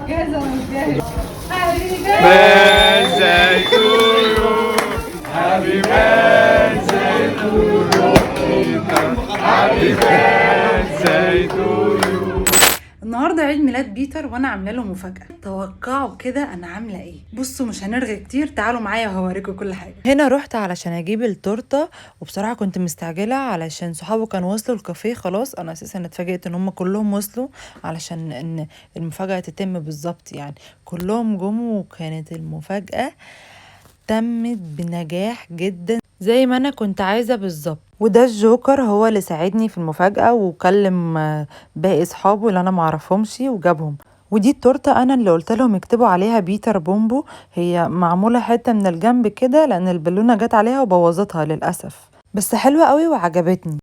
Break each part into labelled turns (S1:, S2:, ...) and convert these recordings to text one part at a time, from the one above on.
S1: جاهزة ومش جاهزة.
S2: birthday to you. Happy birthday to you. Happy birthday to you.
S1: النهارده عيد ميلاد بيتر وانا عامله له مفاجاه. توقعوا كده انا عامله ايه؟ بصوا مش هنرغي كتير، تعالوا معايا وهوريكم كل حاجه. هنا رحت علشان اجيب التورته، وبصراحه كنت مستعجله علشان صحابه كانوا وصلوا الكافيه خلاص. انا اساسا اتفاجئت ان هم كلهم وصلوا علشان ان المفاجاه تتم بالظبط، يعني كلهم جم وكانت المفاجاه تمت بنجاح جدا زي ما انا كنت عايزه بالظبط. وده الجوكر هو اللي ساعدني في المفاجاه وكلم باقي اصحابه اللي انا معرفهمش وجابهم. ودي التورته انا اللي قلت لهم يكتبوا عليها بيتر بومبو، هي معموله حته من الجنب كده لان البالونه جت عليها وبوظتها للاسف، بس حلوه قوي وعجبتني.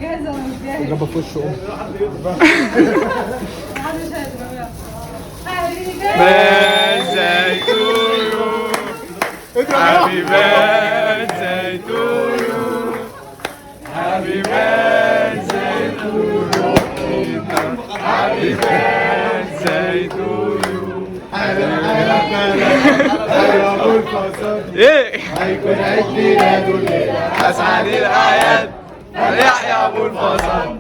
S3: جاهزة ومش جاهزة. جنب في وشه.
S2: Birthday to you. Happy birthday to you. Happy birthday to you. Happy birthday to you. ايه هيكون عيد ميلاده الليلة، اسعد الاعياد يحيى ابو الفصل.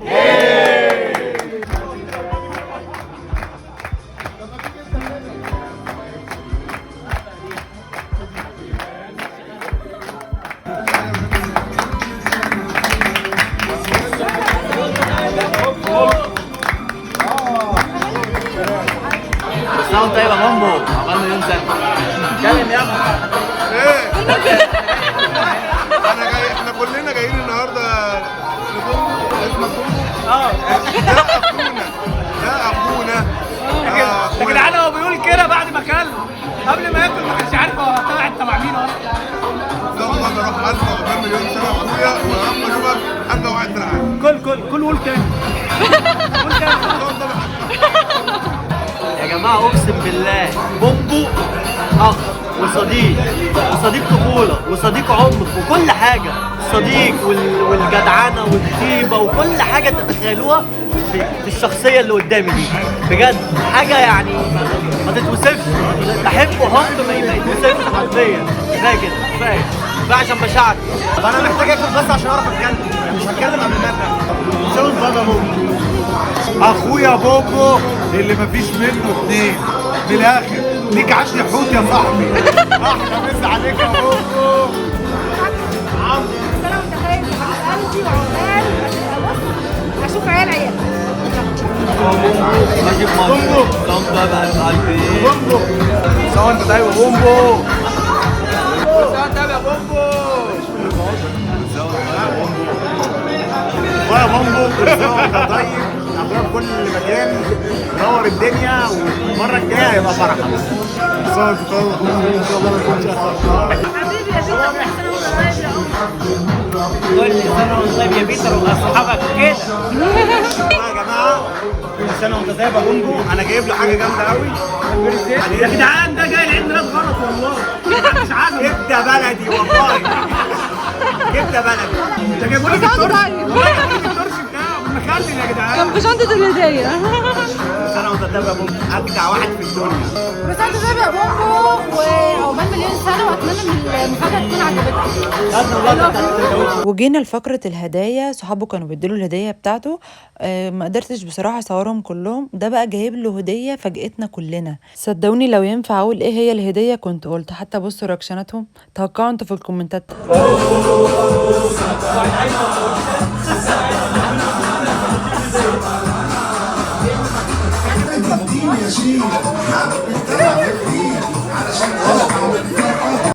S4: سلام طيب يا مامبو، عقبال مليون سنة. اتكلم يا ابني.
S3: ايه؟ احنا كلنا جايين النهارده اسمك ده اخونا.
S4: يا جدعان هو بيقول كده بعد ما كل، قبل ما ياكل ما كانش عارف هو طلع انت مع مين اصلا.
S3: اللهم بروح الف عقبال مليون سنه اخويا، واهم اشوفك حاجه واحد في العالم.
S4: كل قول تاني. قول تاني. يا جماعه اقسم بالله بومبو اخ وصديق طفوله وصديق عمر وكل حاجه، الصديق والجدعنه والطيبه وكل حاجه تتخيلوها في الشخصيه اللي قدامي دي. بجد حاجه يعني ما تتوصفش. بحبه حب ما يتوصفش حرفيا. كفايه كده، كفايه عشان بشعر.
S3: انا محتاج اكل بس عشان اعرف اتكلم، يعني مش هتكلم قبل ما اكل. شوف بابا بومبو اخويا بومبو اللي مفيش منه اتنين. من الاخر ليك عندي حوت يا صاحبي. احلى مسا عليك يا بومبو.
S5: انا متخيل قلبي وعقبال اشوف عيال
S4: بومبو بقى قلبي.
S3: بومبو سواء انت طيب يا بومبو. سواء طيب يا بومبو. يا بومبو كل سنه وانت طيب، اخويا في كل مكان، نور الدنيا، والمره الجايه هيبقى فرحه. كل سنه وانت طيب يا بومبو، ان شاء الله ما يكونش
S5: حبيبي يا بيتر، كل سنه وانت طيب
S4: كل سنه وانت طيب
S5: يا عمر.
S4: يا بيتر واصحابك كده.
S3: يا جماعه كل سنه وانت طيب يا بومبو. انا جايب له حاجه جامده قوي.
S4: يا جدعان ده جاي العيد ميلاد غلط والله. مش عارف.
S3: كبده بلدي والله. كبده بلدي.
S4: انت جايبوا لي الترش. والله جايبوا لي الترش بتاعه مخلل يا جدعان.
S1: كان في شنطه الهديه.
S3: كل سنه وانت طيب يا بومبو، اجدع واحد في الدنيا.
S5: بس انت طيب يا بومبو وعقبال مليون سنه، واتمنى ان المفاجاه تكون عجبتك.
S1: وجينا لفقره الهدايا، صحابه كانوا بيديله الهديه بتاعته. ما قدرتش بصراحه اصورهم كلهم. ده بقى جايب له هديه فاجئتنا كلنا. صدقوني لو ينفع اقول ايه هي الهديه كنت قلت. حتى بصوا رياكشناتهم، توقعوا انتوا في الكومنتات.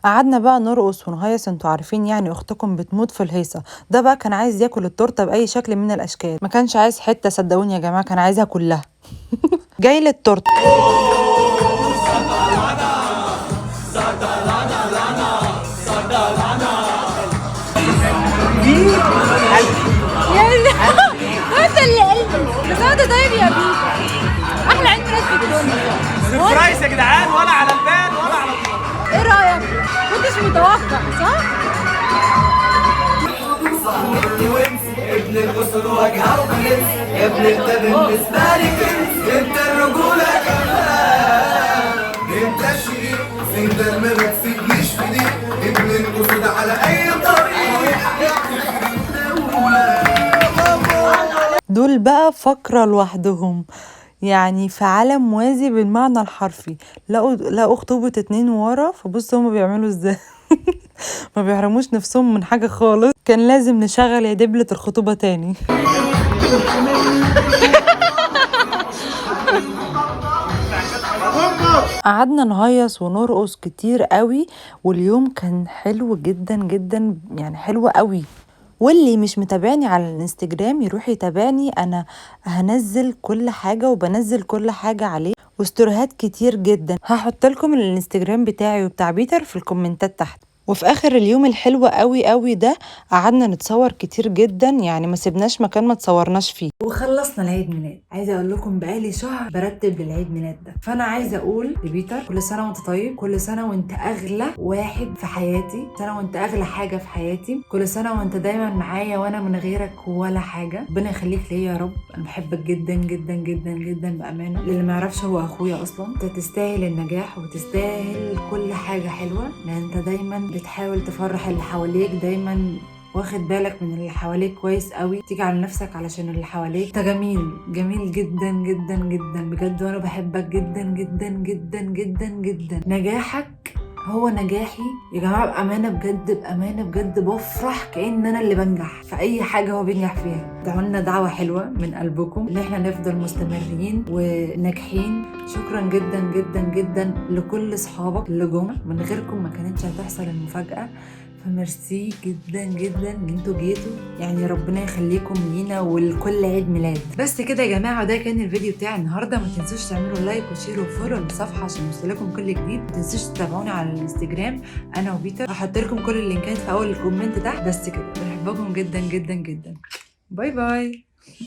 S1: قعدنا بقى نرقص ونهيص. انتوا عارفين يعني اختكم بتموت في الهيصه. ده بقى كان عايز ياكل التورته باي شكل من الاشكال، ما كانش عايز حته، صدقوني يا جماعه كان عايزها كلها. جاي للتورته.
S5: انت اللي قلبي. بس انت طيب يا بيتر، احلى عيد ميلاد في الدنيا.
S4: سربرايز يا جدعان، ولا على البال ولا على الطريق.
S5: ايه رايك؟ كنتش متوقع.
S2: قصر وجهه وبنت يا ابني انت بالنسبة لي كنز انت الرجولة كمان انت شقيق انت ما بتسيبنيش في دي ابن القصد على اي طريق.
S1: دول بقى فقرة لوحدهم، يعني في عالم موازي بالمعنى الحرفي. لقوا خطوبة 2 ورا، فبصوا هما بيعملوا ازاي. ما بيحرموش نفسهم من حاجة خالص. كان لازم نشغل يا دبلة الخطوبة تاني. قعدنا نهيص ونرقص كتير قوي، واليوم كان حلو جدا جدا، يعني حلو قوي. واللي مش متابعني على الانستجرام يروح يتابعني، انا هنزل كل حاجة وبنزل كل حاجة عليه وستوريهات كتير جدا. هحط لكم الانستجرام بتاعي وبتاع بيتر في الكومنتات تحت. وفي اخر اليوم الحلو قوي قوي ده قعدنا نتصور كتير جدا، يعني ما سيبناش مكان ما تصورناش فيه. وخلصنا العيد ميلاد. عايزه اقول لكم بقالي شهر برتب للعيد ميلاد ده، فانا عايزه اقول لبيتر كل سنه وانت طيب، كل سنه وانت اغلى واحد في حياتي، سنه وانت اغلى حاجه في حياتي، كل سنه وانت دايما معايا وانا من غيرك ولا حاجه. ربنا يخليك ليا يا رب، انا بحبك جدا جدا جدا جدا بامانه. اللي ما يعرفش هو اخويا اصلا. انت تستاهل النجاح وتستاهل كل حاجه حلوه، لان انت دايما بتحاول تفرح اللي حواليك، دايما واخد بالك من اللي حواليك كويس قوي، تيجي على نفسك علشان اللي حواليك. انت جميل جميل جدا جدا جدا بجد، وانا بحبك جدا جدا جدا جدا جدا. نجاحك هو نجاحي يا جماعه، بامانه بجد بامانه بجد بفرح كأن انا اللي بنجح في اي حاجه هو بينجح فيها. ادعوا لنا دعوه حلوه من قلبكم ان احنا نفضل مستمرين وناجحين. شكرا جدا جدا جدا لكل اصحابك اللي جم، من غيركم ما كانتش هتحصل المفاجاه. فميرسي جدا جدا ان انتوا جيتوا، يعني ربنا يخليكم لينا ولكل عيد ميلاد. بس كده يا جماعه، وده كان الفيديو بتاعي النهارده. ما تنسوش تعملوا لايك وشير وفولو للصفحه عشان يوصلكم كل جديد. ما تنسوش تتابعوني على الانستجرام انا وبيتر، هحط لكم كل اللينكات في اول الكومنت تحت. بس كده، بحبكم جدا جدا جدا. باي باي.